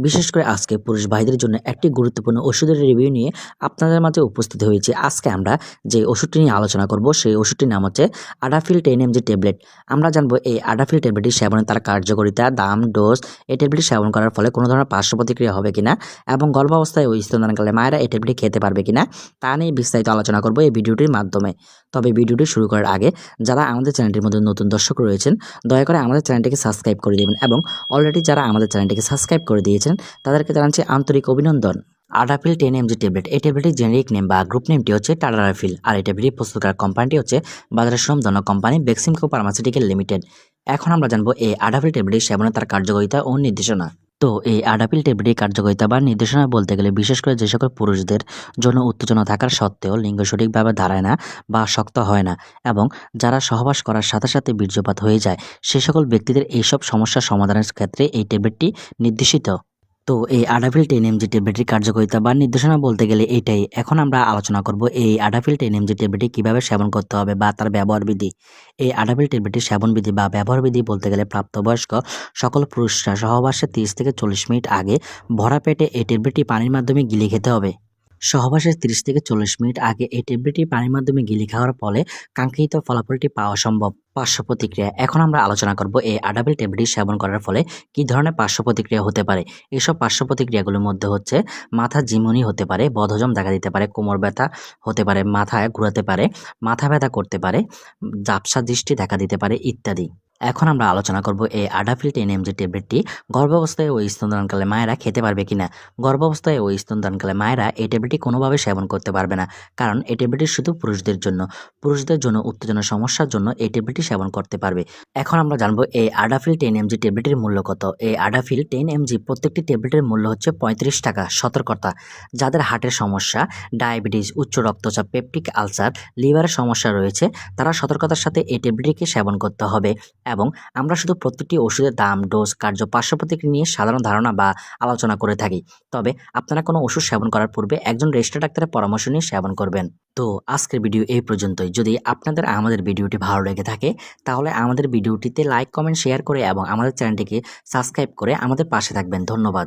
বিশেষ করে আজকে পুরুষ ভাইদের জন্য একটি গুরুত্বপূর্ণ ওষুধের রিভিউ নিয়ে আপনাদের মাঝে উপস্থিত হয়েছি। আজকে আমরা যে ওষুধটি নিয়ে আলোচনা করব সেই ওষুধটির নাম হচ্ছে আডাফিল 10 mg ট্যাবলেট। আমরা জানবো এই আডাফিল ট্যাবলেটটি সেবনে তার কার্যকারিতা, দাম, ডোজ, এই ট্যাবলেটটি সেবন করার ফলে কোনো ধরনের পার্শ্ব প্রতিক্রিয়া হবে কিনা এবং গর্ভাবস্থায় ও স্তনদানকালে মায়েরা এই ট্যাবলেটটি খেতে পারবে কিনা তা নিয়ে বিস্তারিত আলোচনা করব এই ভিডিওটির মাধ্যমে। তবে ভিডিওটি শুরু করার আগে যারা আমাদের চ্যানেলটির মধ্যে নতুন দর্শক রয়েছেন দয়া করে আমাদের চ্যানেলটিকে সাবস্ক্রাইব করে দেবেন এবং অলরেডি যারা আমাদের চ্যানেলটিকে সাবস্ক্রাইব করে দিয়েছেন তাদেরকে জানাচ্ছি আন্তরিক অভিনন্দন। আডাফিল 10 mg ট্যাবলেট, এই ট্যাবলেটের জেনেরিক নেম বা গ্রুপ নেমটি হচ্ছে টাডারাফিল আর এই ট্যাবলেটটি প্রস্তুতকারক কোম্পানিটি হচ্ছে বাজারের সুনামধন্য কোম্পানি বেক্সিমকো ফার্মাসিউটিক্যাল লিমিটেড। এখন আমরা জানবো এই আডাফিল ট্যাবলেট সেবনে তার কার্যকারিতা ও নির্দেশনা। তো এই আডাফিল ট্যাবলেটের কার্যকারিতা বা নির্দেশনা বলতে গেলে বিশেষ করে যে সকল পুরুষদের জন্য উত্তেজনা থাকার সত্ত্বেও লিঙ্গ সঠিকভাবে দাঁড়ায় না বা শক্ত হয় না এবং যারা সহবাস করার সাথে সাথে বীর্যপাত হয়ে যায় সে সকল ব্যক্তিদের এইসব সমস্যার সমাধানের ক্ষেত্রে এই ট্যাবলেটটি নির্দেশিত। তো এই আডাফিল 10 mg ট্যাবলেটটির কার্যকারিতা বা নির্দেশনা বলতে গেলে এইটাই। এখন আমরা আলোচনা করব এই আডাফিল 10 mg ট্যাবলেটটি কীভাবে সেবন করতে হবে বা তার ব্যবহার বিধি। এই আডাফিল ট্যাবলেটটির সেবন বিধি বা ব্যবহার বিধি বলতে গেলে প্রাপ্তবয়স্ক সকল পুরুষরা সহবাসের 30 থেকে 40 মিনিট আগে ভরা পেটে এই ট্যাবলেটটি পানির মাধ্যমে গিলে খেতে হবে। সহবাসের 30 থেকে 40 মিনিট আগে এই ট্যাবলেটটি পানির মাধ্যমে গিলে খাওয়ার ফলে কাঙ্ক্ষিত ফলাফলটি পাওয়া সম্ভব। পার্শ্ব প্রতিক্রিয়া, এখন আমরা আলোচনা করব এই আডাফিল ট্যাবলেটটি সেবন করার ফলে কী ধরনের পার্শ্ব প্রতিক্রিয়া হতে পারে। এইসব পার্শ্ব প্রতিক্রিয়াগুলোর মধ্যে হচ্ছে মাথা ঝিমুনি হতে পারে, বদহজম দেখা দিতে পারে, কোমর ব্যথা হতে পারে, মাথায় ঘোরাতে পারে, মাথা ব্যথা করতে পারে, ঝাপসা দৃষ্টি দেখা দিতে পারে ইত্যাদি। এখন আমরা আলোচনা করব এই আডাফিল 10 mg ট্যাবলেটটি গর্ভাবস্থায় ও স্তনদানকালে মায়েরা খেতে পারবে কিনা। গর্ভাবস্থায় ও স্তনদানকালে মায়েরা এই ট্যাবলেটটি কোনোভাবে সেবন করতে পারবে না, কারণ এই ট্যাবলেটটি শুধু পুরুষদের জন্য উত্তেজনা সমস্যার জন্য এই ট্যাবলেটটি সেবন করতে পারবে। এখন আমরা জানবো এই আডাফিল 10 mg ট্যাবলেটের মূল্য কত। এই আডাফিল 10 mg প্রত্যেকটি ট্যাবলেটের মূল্য হচ্ছে 35 টাকা। সতর্কতা, যাদের হার্টের সমস্যা, ডায়াবেটিস, উচ্চ রক্তচাপ, পেপটিক আলসার, লিভারের সমস্যা রয়েছে তারা সতর্কতার সাথে এই ট্যাবলেটটিকে সেবন করতে হবে। এবং আমরা শুধু প্রত্যেকটি ওষুধের দাম, ডোজ, কার্য, পার্শ্ব প্রতিক্রিয়া নিয়ে সাধারণ ধারণা বা আলোচনা করে থাকি। তবে আপনারা কোনো ওষুধ সেবন করার পূর্বে একজন রেজিস্টার্ড ডাক্তারের পরামর্শ নিয়ে সেবন করবেন। তো আজকের ভিডিও এই পর্যন্তই। যদি আপনাদের আমাদের ভিডিওটি ভালো লেগে থাকে তাহলে আমাদের ভিডিওটিতে লাইক, কমেন্ট, শেয়ার করে এবং আমাদের চ্যানেলটিকে সাবস্ক্রাইব করে আমাদের পাশে থাকবেন। ধন্যবাদ।